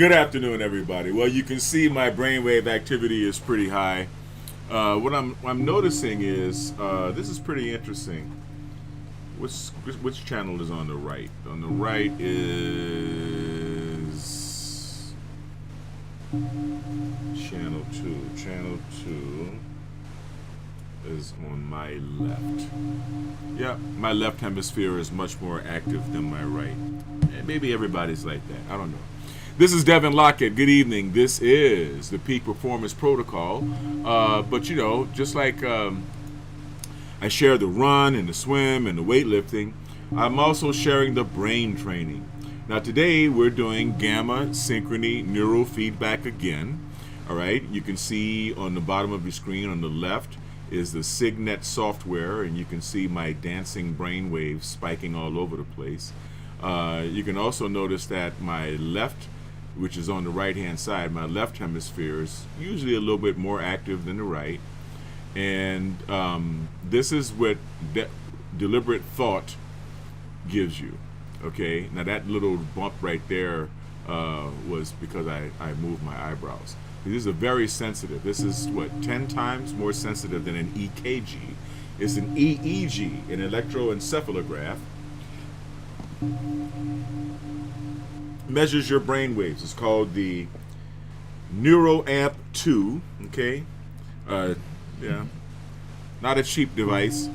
Good afternoon, everybody. Well, you can see my brainwave activity is pretty high. What I'm noticing is this is pretty interesting. Which channel is on the right? On the right is channel 2. Channel 2 is on my left. Yeah, my left hemisphere is much more active than my right. And maybe everybody's like that. I don't know. This is Devin Lockett. Good evening. This is the Peak Performance Protocol. But you know, just like I share the run and the swim and the weightlifting, I'm also sharing the brain training. Now today we're doing Gamma Synchrony Neurofeedback again. All right, you can see on the bottom of your screen on the left is the Signet software, and you can see my dancing brain waves spiking all over the place. You can also notice that my left, which is on the right hand side, my left hemisphere is usually a little bit more active than the right. And this is what deliberate thought gives you. Okay, now that little bump right there was because I moved my eyebrows. This is very sensitive. This is what, 10 times more sensitive than an EKG. It's an EEG, an electroencephalograph. Measures your brain waves. It's called the NeuroAmp 2. Okay, yeah, not a cheap device,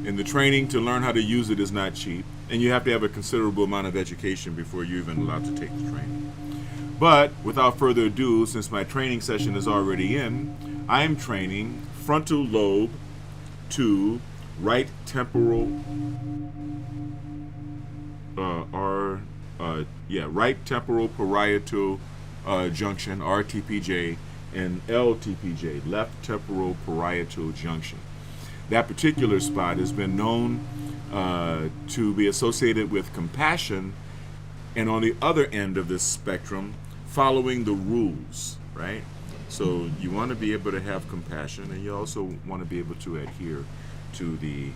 and the training to learn how to use it is not cheap, and you have to have a considerable amount of education before you're even allowed to take the training. But without further ado, since my training session is already in, I am training frontal lobe to right temporal right temporal parietal junction, RTPJ, and LTPJ, left temporal parietal junction. That particular spot has been known to be associated with compassion, and on the other end of this spectrum, following the rules, right? So you want to be able to have compassion, and you also want to be able to adhere to the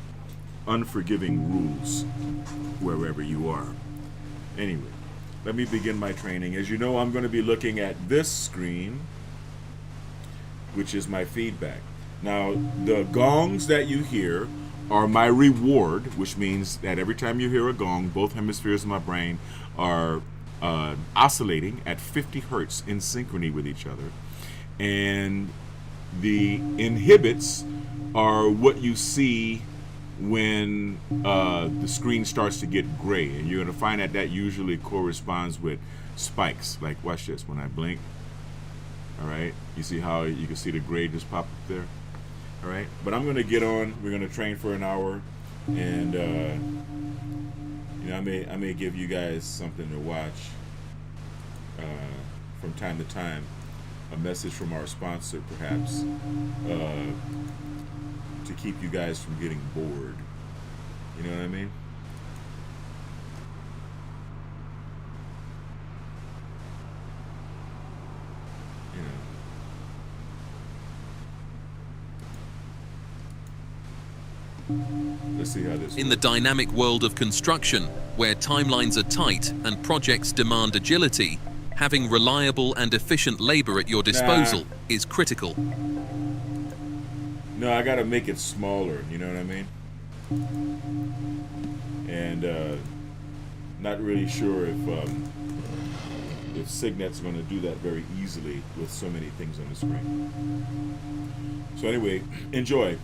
unforgiving rules wherever you are. Anyway, let me begin my training. As you know, I'm going to be looking at this screen, which is my feedback. Now, the gongs that you hear are my reward, which means that every time you hear a gong, both hemispheres of my brain are oscillating at 50 hertz in synchrony with each other. And the inhibits are what you see when the screen starts to get gray, and you're going to find that that usually corresponds with spikes. Like, watch this, when I blink, all right, you see how you can see the gray just pop up there. All right, but I'm going to get on. We're going to train for an hour, and you know, I may give you guys something to watch from time to time, a message from our sponsor, perhaps, to keep you guys from getting bored. You know what I mean? You know. Let's see how this In the dynamic world of construction, where timelines are tight and projects demand agility, having reliable and efficient labor at your disposal is critical. No, I gotta make it smaller, you know what I mean? And not really sure if Signet's gonna do that very easily with so many things on the screen. So anyway, enjoy.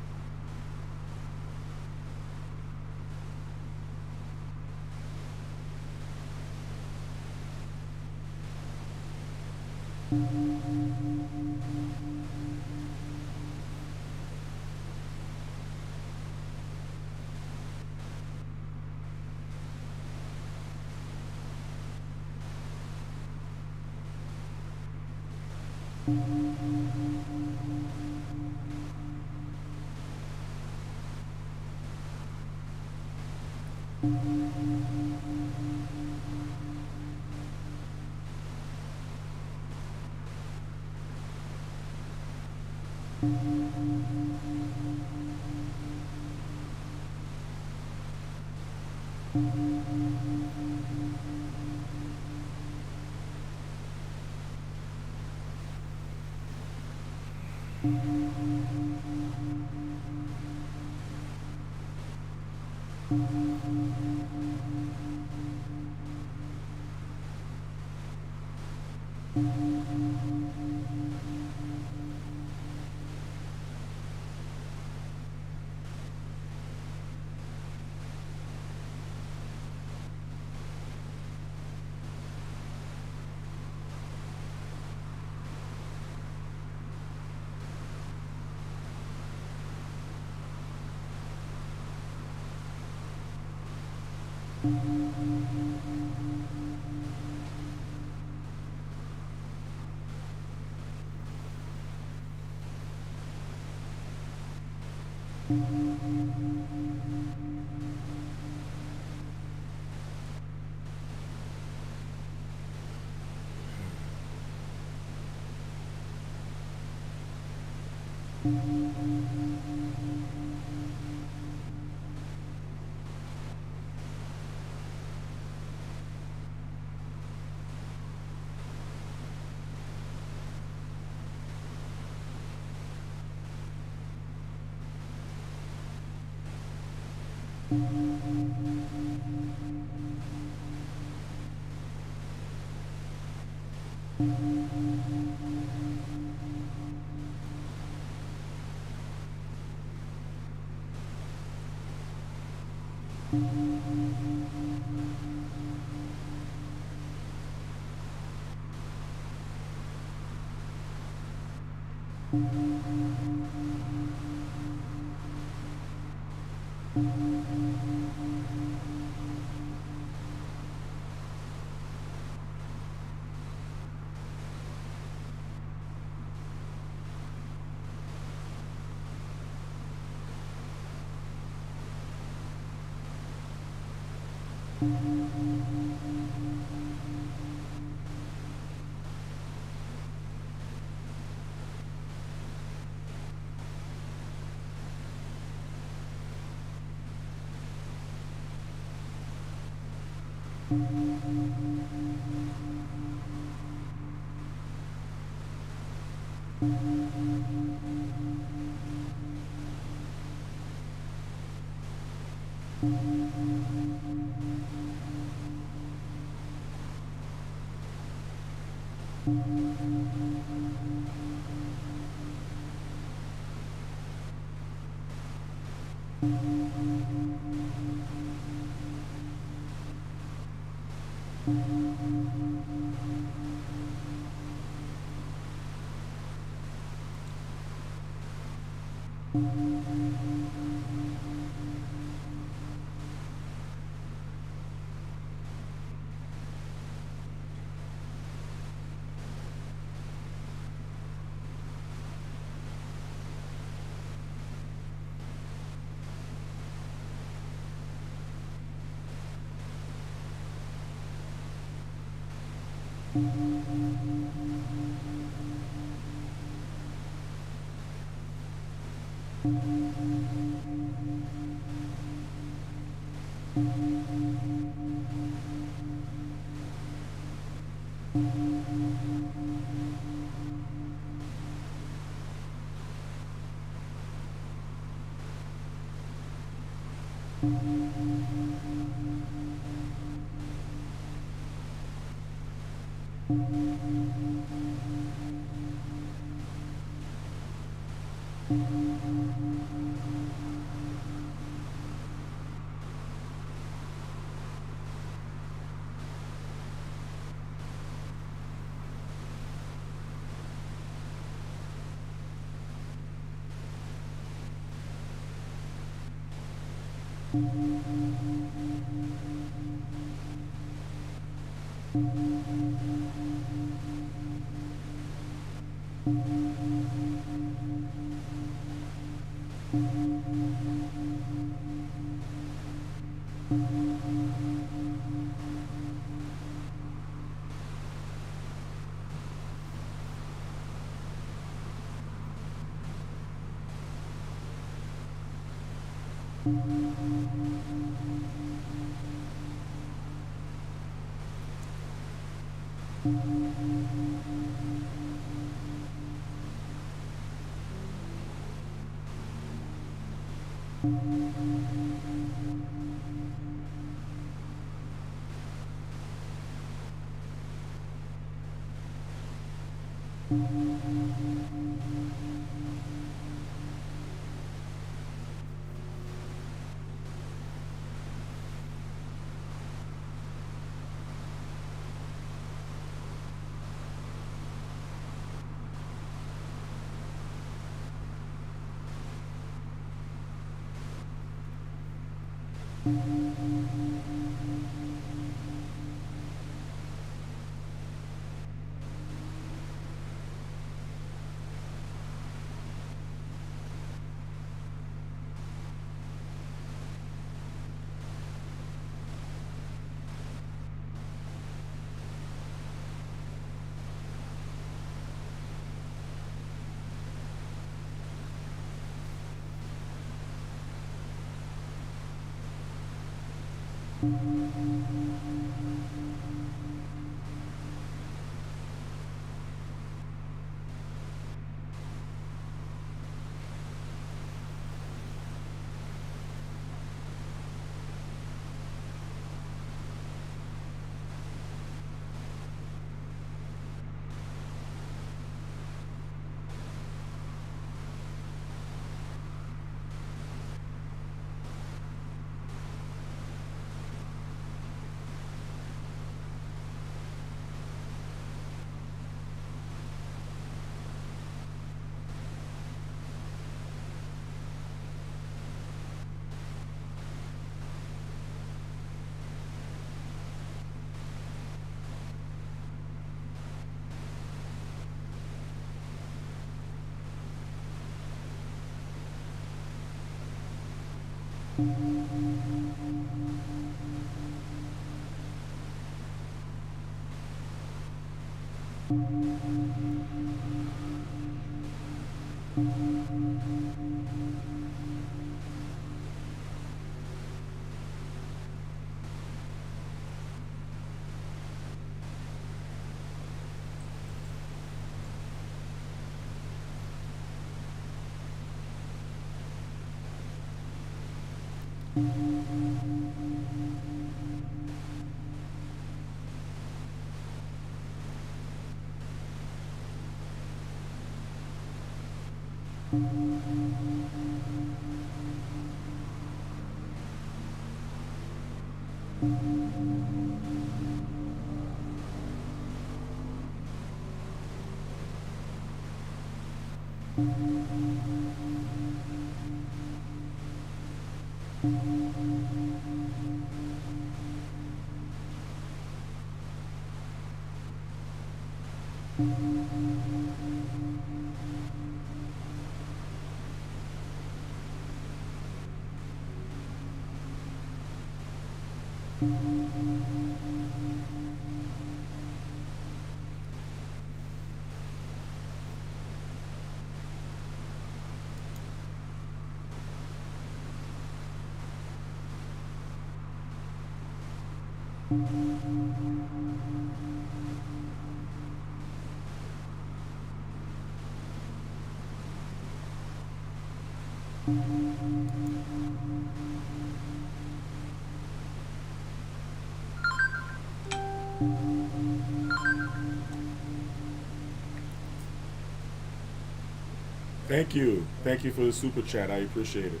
Thank you. Thank you for the super chat. I appreciate it.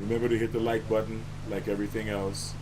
Remember to hit the like button, like everything else.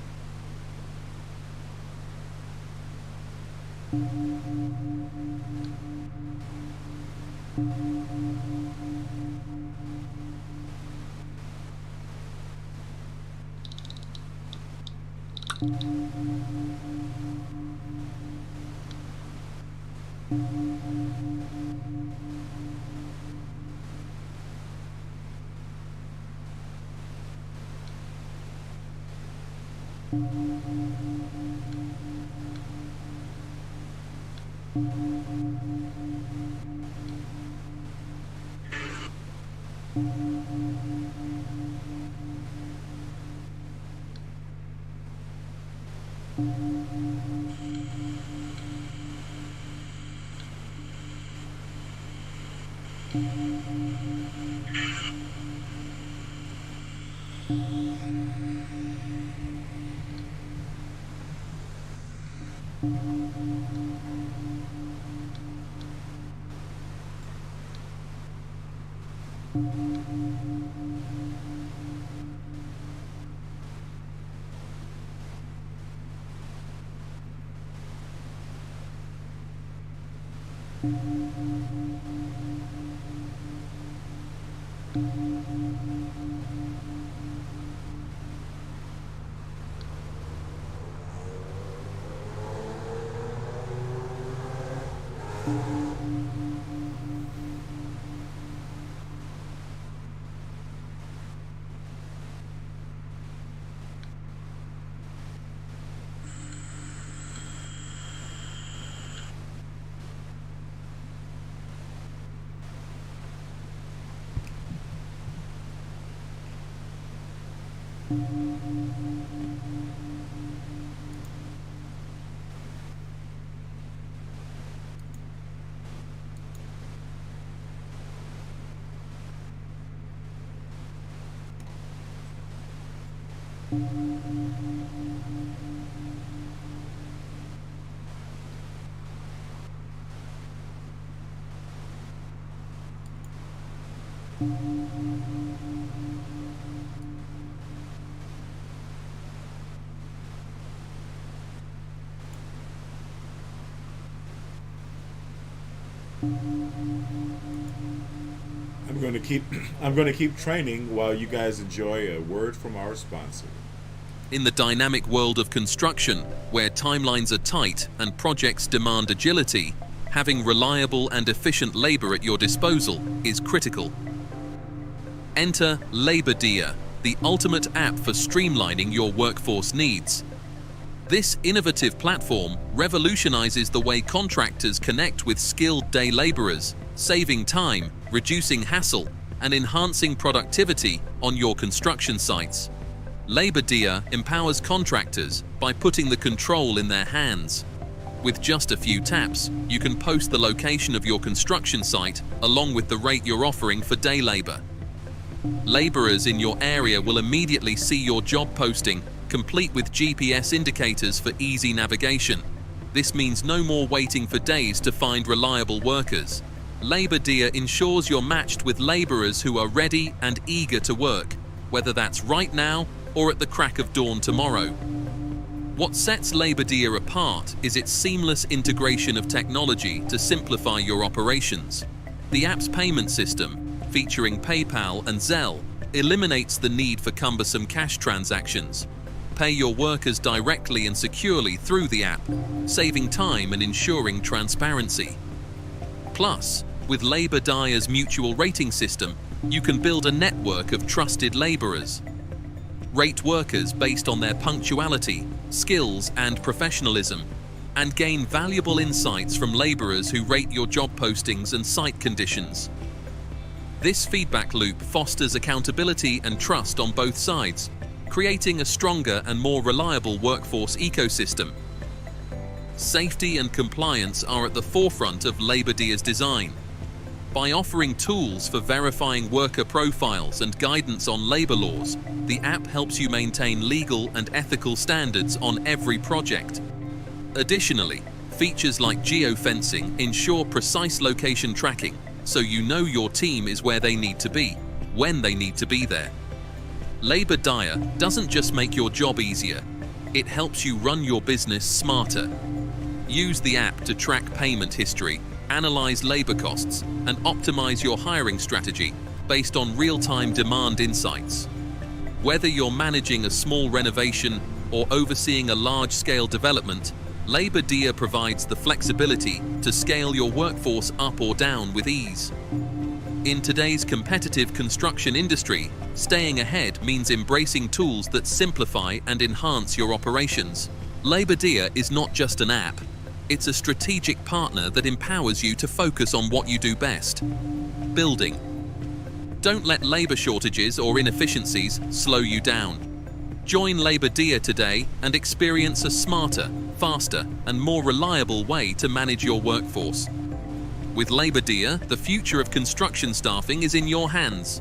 I'm going to keep training while you guys enjoy a word from our sponsor. In the dynamic world of construction, where timelines are tight and projects demand agility, having reliable and efficient labor at your disposal is critical. Enter LaborDia, the ultimate app for streamlining your workforce needs. This innovative platform revolutionizes the way contractors connect with skilled day laborers, saving time, reducing hassle, and enhancing productivity on your construction sites. LaborDia empowers contractors by putting the control in their hands. With just a few taps, you can post the location of your construction site along with the rate you're offering for day labor. Laborers in your area will immediately see your job posting, complete with GPS indicators for easy navigation. This means no more waiting for days to find reliable workers. LaborDia ensures you're matched with laborers who are ready and eager to work, whether that's right now or at the crack of dawn tomorrow. What sets LaborDia apart is its seamless integration of technology to simplify your operations. The app's payment system, featuring PayPal and Zelle, eliminates the need for cumbersome cash transactions. Pay your workers directly and securely through the app, saving time and ensuring transparency. Plus, with LaborDia's mutual rating system, you can build a network of trusted laborers. Rate workers based on their punctuality, skills, and professionalism, and gain valuable insights from laborers who rate your job postings and site conditions. This feedback loop fosters accountability and trust on both sides, creating a stronger and more reliable workforce ecosystem. Safety and compliance are at the forefront of LaborDia's design. By offering tools for verifying worker profiles and guidance on labor laws, the app helps you maintain legal and ethical standards on every project. Additionally, features like geofencing ensure precise location tracking, so you know your team is where they need to be, when they need to be there. LaborDia doesn't just make your job easier, it helps you run your business smarter. Use the app to track payment history, analyze labor costs, and optimize your hiring strategy based on real-time demand insights. Whether you're managing a small renovation, or overseeing a large-scale development, Labour Dia provides the flexibility to scale your workforce up or down with ease. In today's competitive construction industry, staying ahead means embracing tools that simplify and enhance your operations. Labour Dia is not just an app. It's a strategic partner that empowers you to focus on what you do best: building. Don't let labour shortages or inefficiencies slow you down. Join Labour Dia today and experience a smarter, faster, and more reliable way to manage your workforce. With Labour Dia, the future of construction staffing is in your hands.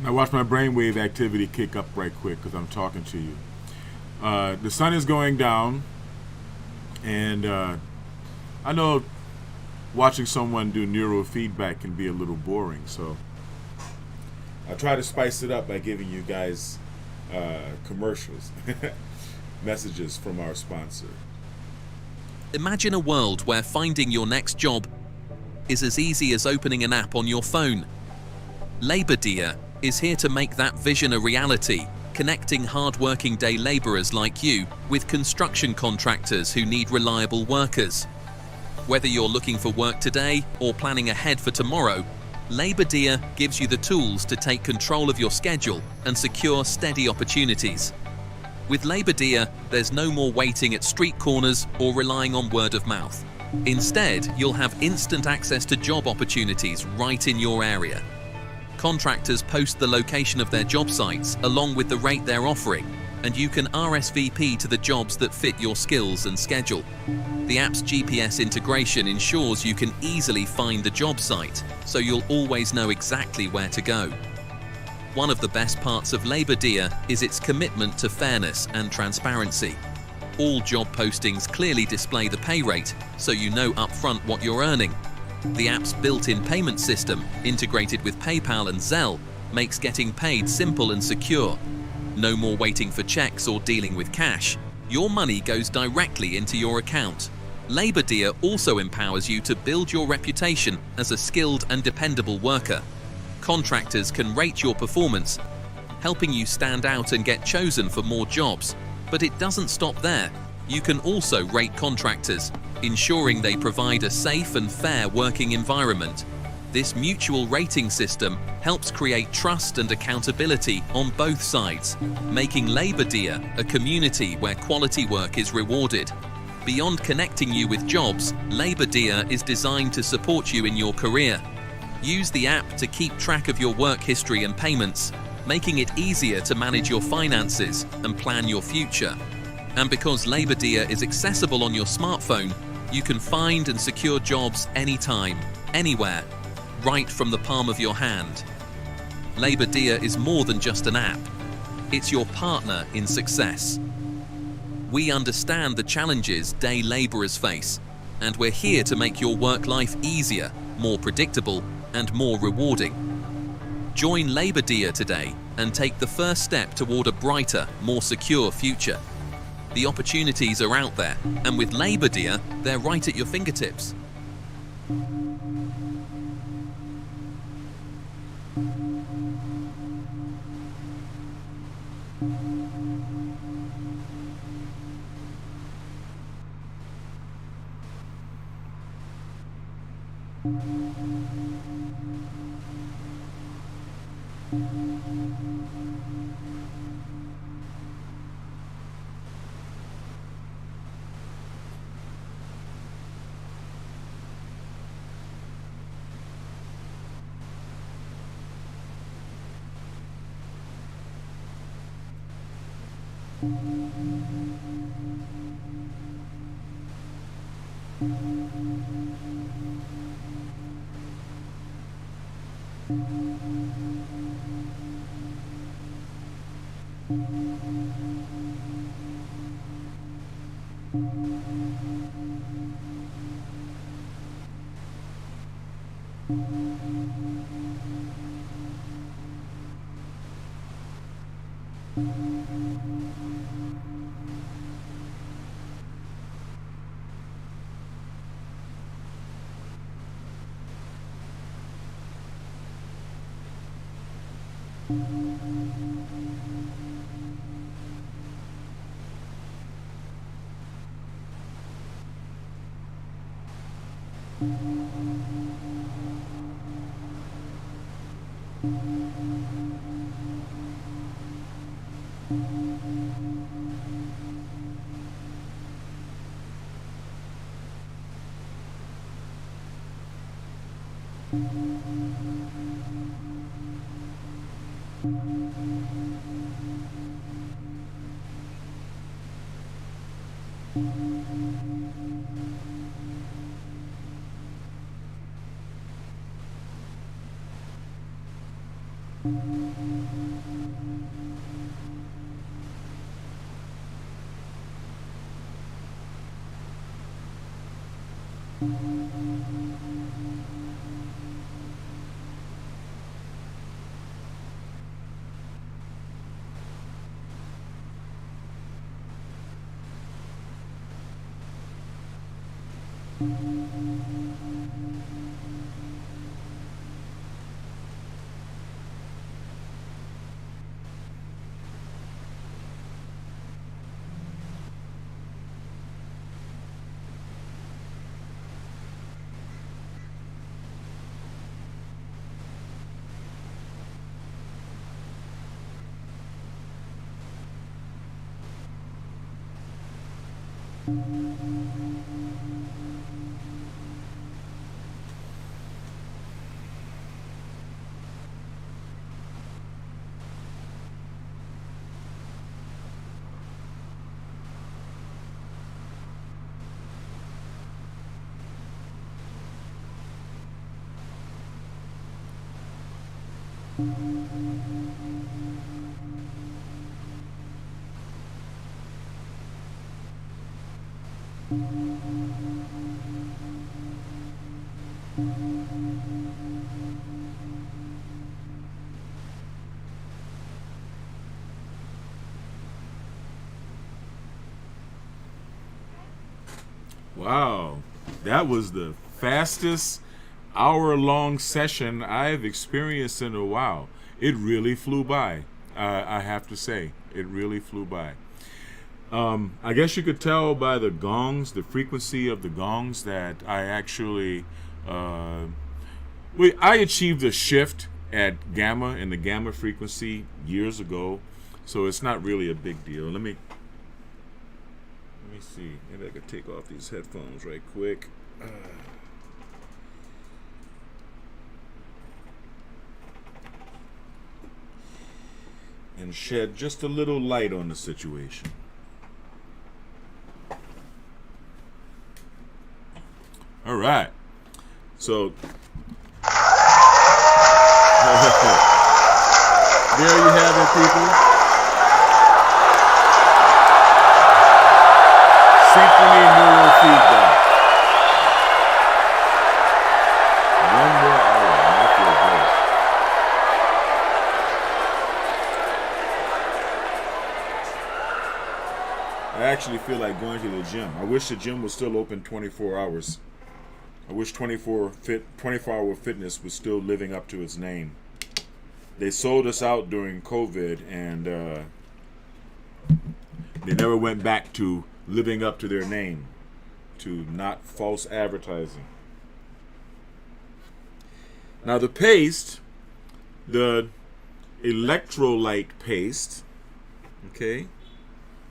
Now watch my brainwave activity kick up right quick because I'm talking to you. The sun is going down, and I know watching someone do neurofeedback can be a little boring, so I try to spice it up by giving you guys commercials, messages from our sponsor. Imagine a world where finding your next job is as easy as opening an app on your phone. LaborDia is here to make that vision a reality, connecting hard-working day laborers like you with construction contractors who need reliable workers. Whether you're looking for work today or planning ahead for tomorrow, LaborDia gives you the tools to take control of your schedule and secure steady opportunities. With LaborDia, there's no more waiting at street corners or relying on word of mouth. Instead, you'll have instant access to job opportunities right in your area. Contractors post the location of their job sites along with the rate they're offering, and you can RSVP to the jobs that fit your skills and schedule. The app's GPS integration ensures you can easily find the job site, so you'll always know exactly where to go. One of the best parts of Labour Dia is its commitment to fairness and transparency. All job postings clearly display the pay rate, so you know upfront what you're earning. The app's built-in payment system, integrated with PayPal and Zelle, makes getting paid simple and secure. No more waiting for checks or dealing with cash. Your money goes directly into your account. Labour Dia also empowers you to build your reputation as a skilled and dependable worker. Contractors can rate your performance, helping you stand out and get chosen for more jobs. But it doesn't stop there. You can also rate contractors, ensuring they provide a safe and fair working environment. This mutual rating system helps create trust and accountability on both sides, making Labour Dia a community where quality work is rewarded. Beyond connecting you with jobs, Labour Dia is designed to support you in your career. Use the app to keep track of your work history and payments, making it easier to manage your finances and plan your future. And because Labour Dia is accessible on your smartphone, you can find and secure jobs anytime, anywhere, right from the palm of your hand. Labour Dia is more than just an app. It's your partner in success. We understand the challenges day labourers face, and we're here to make your work life easier, more predictable, and more rewarding. Join Labour Dia today and take the first step toward a brighter, more secure future. The opportunities are out there, and with Labour Dia, they're right at your fingertips. Wow, that was the fastest hour-long session I've experienced in a while. It really flew by. I have to say, it really flew by. I guess you could tell by the gongs, the frequency of the gongs, that I actually, I achieved a shift at gamma in the gamma frequency years ago, so it's not really a big deal. Let me see. Maybe I could take off these headphones right quick. And shed just a little light on the situation. All right. So there you have it, people. Synchrony Neurofeedback. One more hour, and I feel great. I actually feel like going to the gym. I wish the gym was still open 24 hours. I wish 24-hour fitness was still living up to its name. They sold us out during COVID, and they never went back to living up to their name, to not false advertising. Now the paste, the electrolyte paste, okay,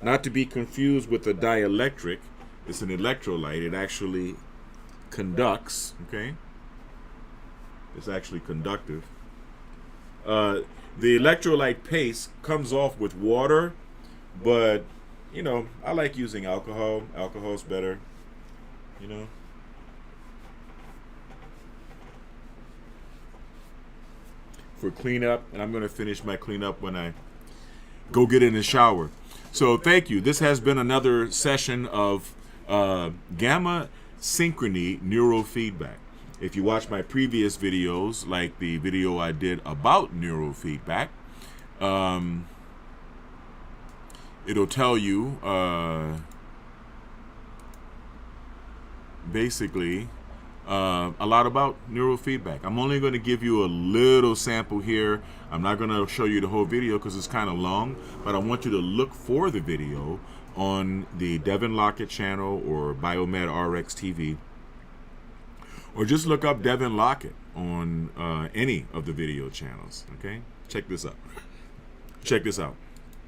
not to be confused with the dielectric, it's an electrolyte. It actually conducts, okay? It's actually conductive. The electrolyte paste comes off with water, but you know, I like using alcohol. Alcohol's better, you know. For cleanup, and I'm going to finish my cleanup when I go get in the shower. So thank you. This has been another session of Gamma Synchrony Neurofeedback. If you watch my previous videos, like the video I did about neurofeedback, it'll tell you basically a lot about neurofeedback. I'm only going to give you a little sample here. I'm not going to show you the whole video because it's kind of long, but I want you to look for the video on the Devin Lockett channel or Biomed RX TV, or just look up Devin Lockett on any of the video channels. Okay, check this out. Check this out.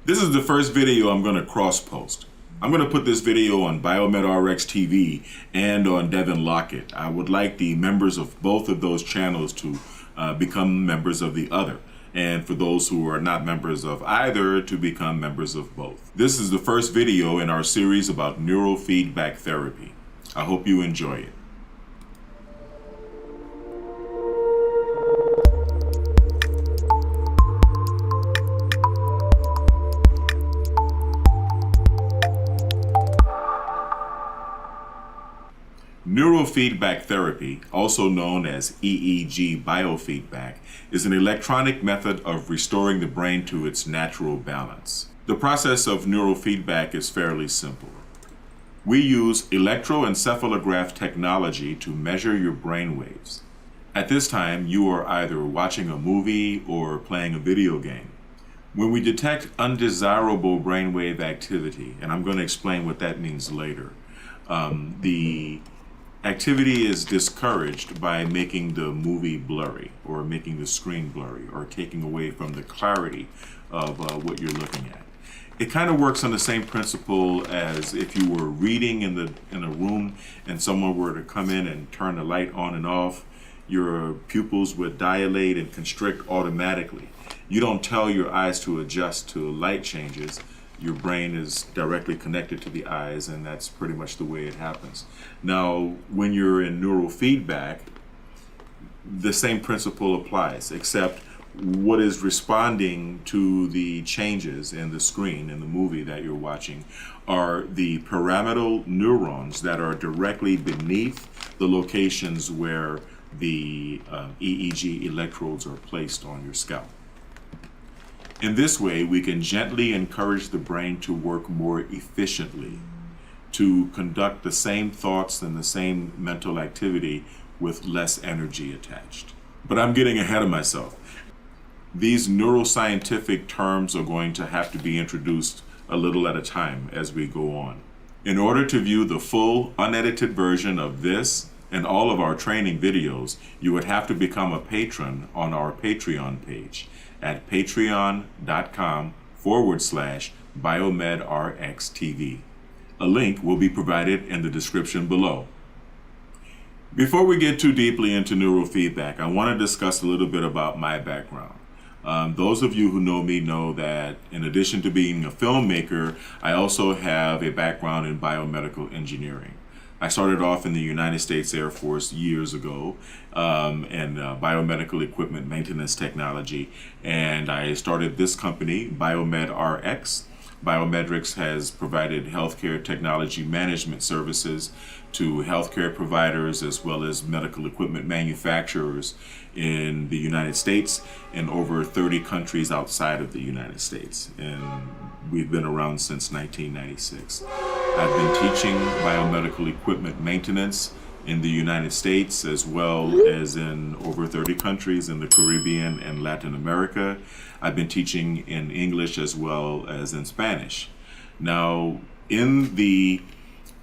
This is the first video I'm going to cross post. I'm going to put this video on Biomed RX TV and on Devin Lockett. I would like the members of both of those channels to become members of the other, and for those who are not members of either to become members of both. This is the first video in our series about neurofeedback therapy. I hope you enjoy it. Neurofeedback therapy, also known as EEG biofeedback, is an electronic method of restoring the brain to its natural balance. The process of neurofeedback is fairly simple. We use electroencephalograph technology to measure your brain waves. At this time, you are either watching a movie or playing a video game. When we detect undesirable brainwave activity, and I'm going to explain what that means later, the activity is discouraged by making the movie blurry or making the screen blurry or taking away from the clarity of what you're looking at. It kind of works on the same principle as if you were reading in a room and someone were to come in and turn the light on and off. Your pupils would dilate and constrict automatically. You don't tell your eyes to adjust to light changes. Your brain is directly connected to the eyes, and that's pretty much the way it happens. Now, when you're in neurofeedback, the same principle applies, except what is responding to the changes in the screen in the movie that you're watching are the pyramidal neurons that are directly beneath the locations where the EEG electrodes are placed on your scalp. In this way, we can gently encourage the brain to work more efficiently, to conduct the same thoughts and the same mental activity with less energy attached. But I'm getting ahead of myself. These neuroscientific terms are going to have to be introduced a little at a time as we go on. In order to view the full, unedited version of this and all of our training videos, you would have to become a patron on our Patreon page at patreon.com/BiomedRxTV. A link will be provided in the description below. Before we get too deeply into neurofeedback, I want to discuss a little bit about my background. Those of you who know me know that in addition to being a filmmaker, I also have a background in biomedical engineering. I started off in the United States Air Force years ago in biomedical equipment maintenance technology, and I started this company, BiomedRx. Biomedrix has provided healthcare technology management services to healthcare providers as well as medical equipment manufacturers in the United States and over 30 countries outside of the United States. And we've been around since 1996. I've been teaching biomedical equipment maintenance in the United States as well as in over 30 countries in the Caribbean and Latin America. I've been teaching in English as well as in Spanish. Now, in the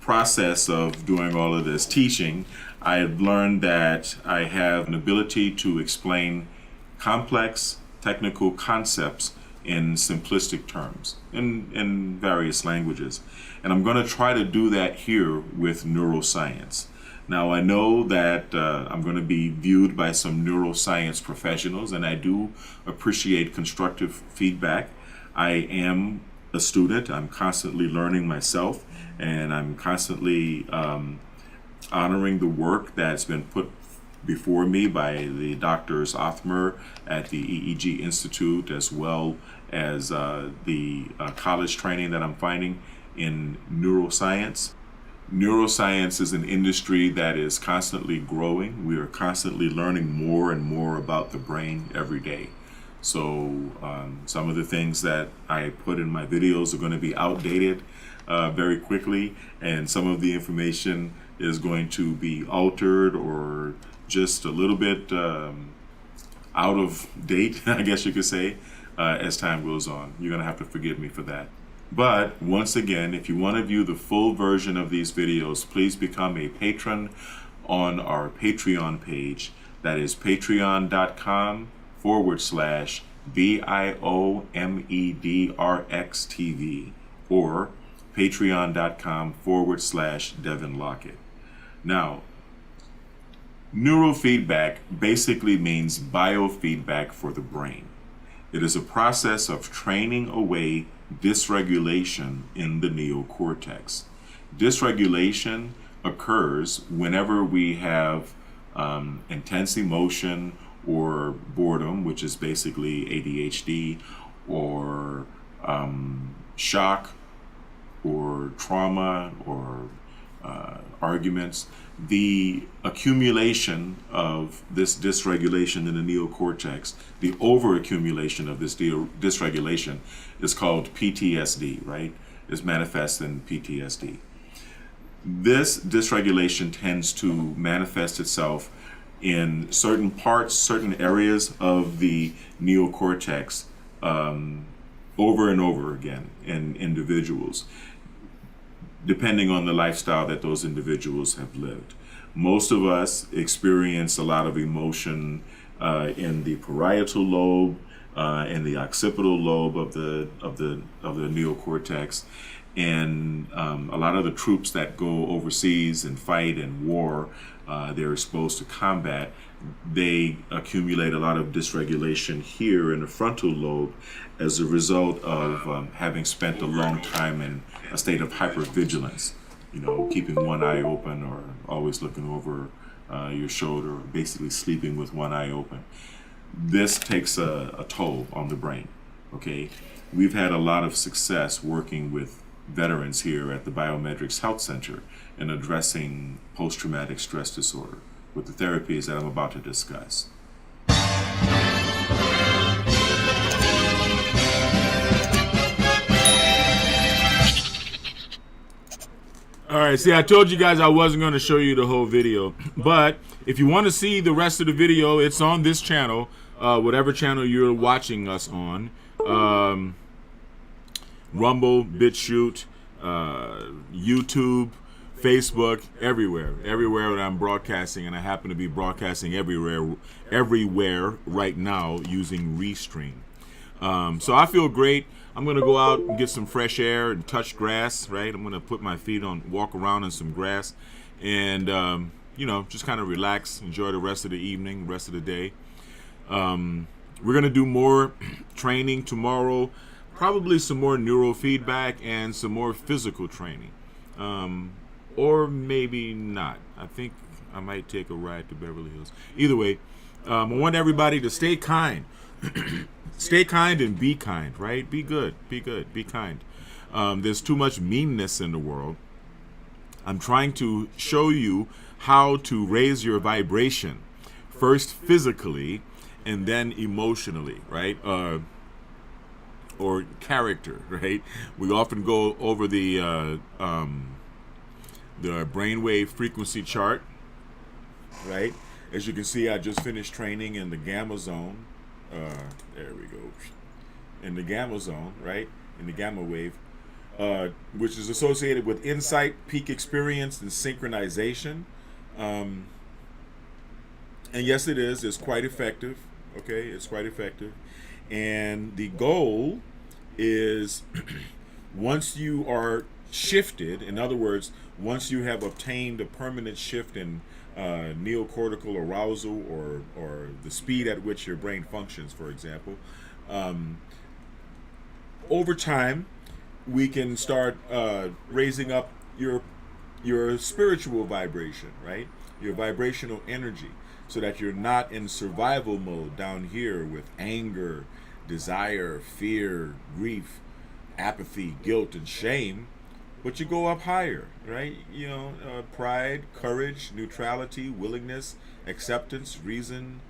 process of doing all of this teaching, I've learned that I have an ability to explain complex technical concepts in simplistic terms in various languages. And I'm going to try to do that here with neuroscience. Now, I know that I'm going to be viewed by some neuroscience professionals, and I do appreciate constructive feedback. I am a student. I'm constantly learning myself, and I'm constantly honoring the work that's been put before me by the doctors Othmer at the EEG Institute, as well as the college training that I'm finding in neuroscience. Neuroscience is an industry that is constantly growing. We are constantly learning more and more about the brain every day. So some of the things that I put in my videos are going to be outdated very quickly, and some of the information is going to be altered or just a little bit out of date, I guess you could say, as time goes on. You're going to have to forgive me for that. But once again, if you want to view the full version of these videos, please become a patron on our Patreon page. That is patreon.com/BiomedRxTV or patreon.com/Devin Lockett. Now, neurofeedback basically means biofeedback for the brain. It is a process of training away dysregulation in the neocortex. Dysregulation occurs whenever we have intense emotion or boredom, which is basically ADHD, or shock, or trauma, or arguments. The accumulation of this dysregulation in the neocortex, the overaccumulation of this dysregulation is called PTSD, right? Is manifest in PTSD. This dysregulation tends to manifest itself in certain parts, certain areas of the neocortex over and over again in individuals, depending on the lifestyle that those individuals have lived. Most of us experience a lot of emotion in the parietal lobe, in the occipital lobe of the neocortex, and a lot of the troops that go overseas and fight and war, they're exposed to combat. They accumulate a lot of dysregulation here in the frontal lobe as a result of having spent a long time in a state of hypervigilance, keeping one eye open or always looking over your shoulder, or basically sleeping with one eye open. this takes a toll on the brain. Okay, we've had a lot of success working with veterans here at the Biometrics Health Center in addressing post-traumatic stress disorder with the therapies that I'm about to discuss. All right, see, I told you guys I wasn't going to show you the whole video, but if you want to see the rest of the video, it's on this channel, whatever channel you're watching us on. Rumble, BitChute, YouTube, Facebook, everywhere that I'm broadcasting, and I happen to be broadcasting everywhere right now using Restream. So I feel great. I'm gonna go out and get some fresh air and touch grass, right? I'm gonna put my feet on, walk around in some grass, and just kind of relax, enjoy the rest of the evening, rest of the day. We're gonna do more training tomorrow, probably some more neurofeedback and some more physical training, or maybe not. I think I might take a ride to Beverly Hills. Either way, I want everybody to stay kind. Stay kind and be kind, right? Be good, be kind. There's too much meanness in the world. I'm trying to show you how to raise your vibration, first physically and then emotionally, right? Or character, right? We often go over the brainwave frequency chart, right? As you can see, I just finished training in the gamma zone. There we go. In the gamma zone, right? In the gamma wave, which is associated with insight, peak experience, and synchronization. And yes, it is. It's quite effective. Okay, it's quite effective. And the goal is once you are shifted, in other words, once you have obtained a permanent shift in neocortical arousal or the speed at which your brain functions, for example, over time we can start raising up your spiritual vibration, right? Your vibrational energy, so that you're not in survival mode down here with anger, desire, fear, grief, apathy, guilt, and shame, but you go up higher, right? Pride, courage, neutrality, willingness, acceptance, reason,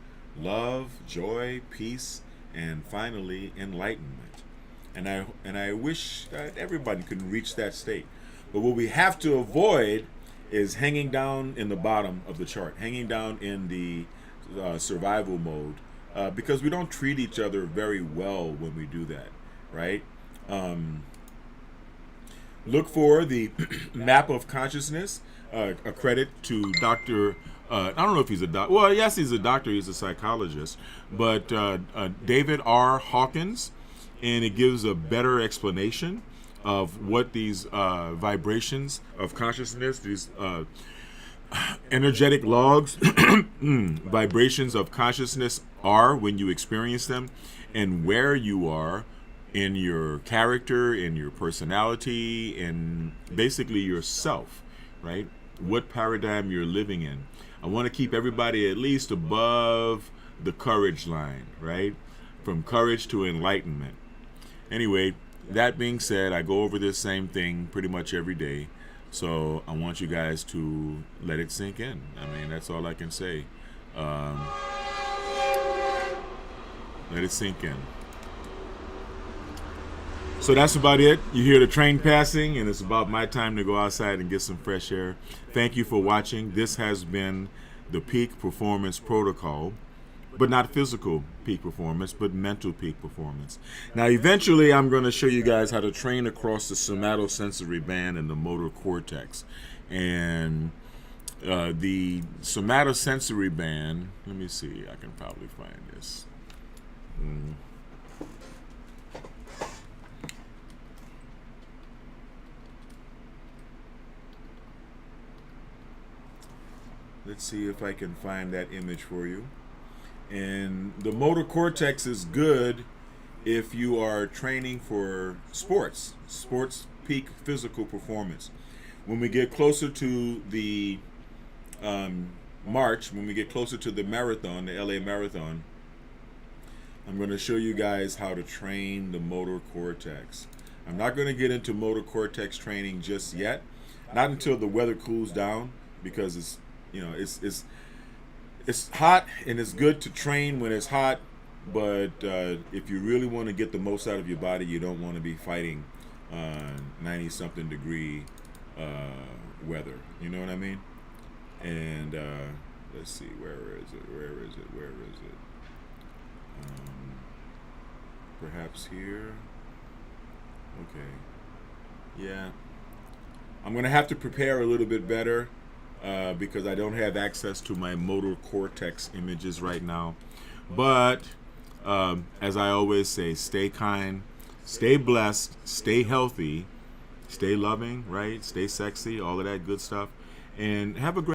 love, joy, peace, and finally enlightenment. And I wish that everybody could reach that state. But what we have to avoid is hanging down in the bottom of the chart, hanging down in the survival mode, because we don't treat each other very well when we do that, right? Look for the map of consciousness, a credit to Dr. I don't know if he's a doctor. Well, yes, he's a doctor. He's a psychologist. But David R. Hawkins, and it gives a better explanation of what these vibrations of consciousness, these energetic logs, vibrations of consciousness are when you experience them, and where you are in your character, in your personality, in basically yourself, right? What paradigm you're living in. I want to keep everybody at least above the courage line, right? From courage to enlightenment. Anyway, that being said, I go over this same thing pretty much every day. So I want you guys to let it sink in. I mean, that's all I can say. Let it sink in. So that's about it. You hear the train passing, and it's about my time to go outside and get some fresh air. Thank you for watching. This has been the Peak Performance Protocol, but not physical peak performance, but mental peak performance. Now, eventually, I'm going to show you guys how to train across the somatosensory band and the motor cortex. And the somatosensory band, let me see, I can probably find this. Let's see if I can find that image for you. And the motor cortex is good if you are training for sports peak physical performance. When we get closer to the March, when we get closer to the marathon, the LA Marathon, I'm going to show you guys how to train the motor cortex. I'm not going to get into motor cortex training just yet, not until the weather cools down, because it's, you know, it's hot, and it's good to train when it's hot, but if you really want to get the most out of your body, you don't want to be fighting 90-something degree weather. You know what I mean? And let's see, where is it? Perhaps here. Okay. Yeah. I'm going to have to prepare a little bit better because I don't have access to my motor cortex images right now. But as I always say, stay kind, stay blessed, stay healthy, stay loving, right? Stay sexy, all of that good stuff. And have a great